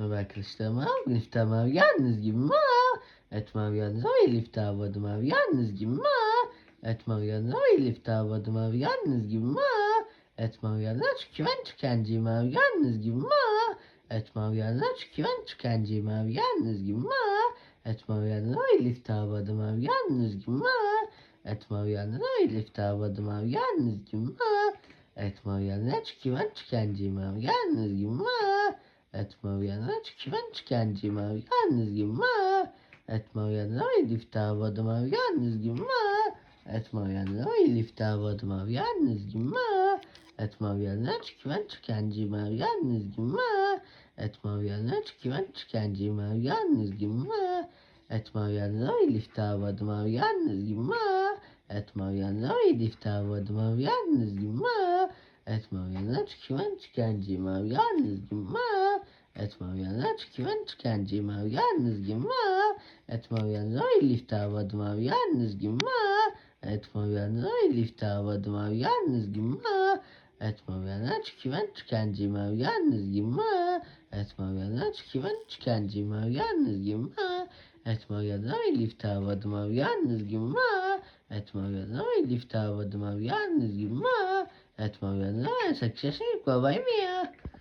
Merhaba arkadaşlarım abi. Bugün iftar abi yalnız gibi mi? Etme abi yalnız o Elif davadım abi yalnız gibi mi? Etme abi yalnız o Elif davadım abi yalnız gibi mi? Etme abi yalnız çünkü ben tükenciyim abi yalnız gibi mi? Etme abi yalnız çünkü ben tükenciyim abi yalnız gibi mi? Etme abi yalnız o Elif davadım abi yalnız gibi mi? Etme abi yalnız o Elif davadım abi yalnız gibi mi? Etme abi yalnız çünkü ben tükenciyim abi yalnız gibi mi? Etme uyanır çünkü ben tükenciyim abi yalnız gibi ma. Etme uyanır Elif davadım abi yalnız gibi ma. Etme uyanır Elif davadım abi yalnız gibi ma. Etme uyanır çünkü ben tükenciyim abi yalnız gibi ma. Etme uyanır çünkü ben tükenciyim abi yalnız gibi ma. Etme uyanır Elif davadım abi yalnız gibi ma. Etme uyanır Elif davadım abi yalnız gibi ma. Etme uyanır çünkü ben tükenciyim abi yalnız gibi ma. Etme uyanır çünkü ben tükenciyim abi yalnız gibi ma. Etme uyanır Elif davadım abi yalnız gibi ma. Etme uyanır Elif davadım abi yalnız gibi ma. Etme uyanır çünkü ben tükenciyim abi yalnız gibi ma. Etme uyanır çünkü ben tükenciyim abi yalnız gibi ma. Etme uyanır Elif davadım abi yalnız gibi ma. Etme uyanır Elif davadım abi yalnız gibi ma. Etme uyanır 8 yaşındayım babayım ya.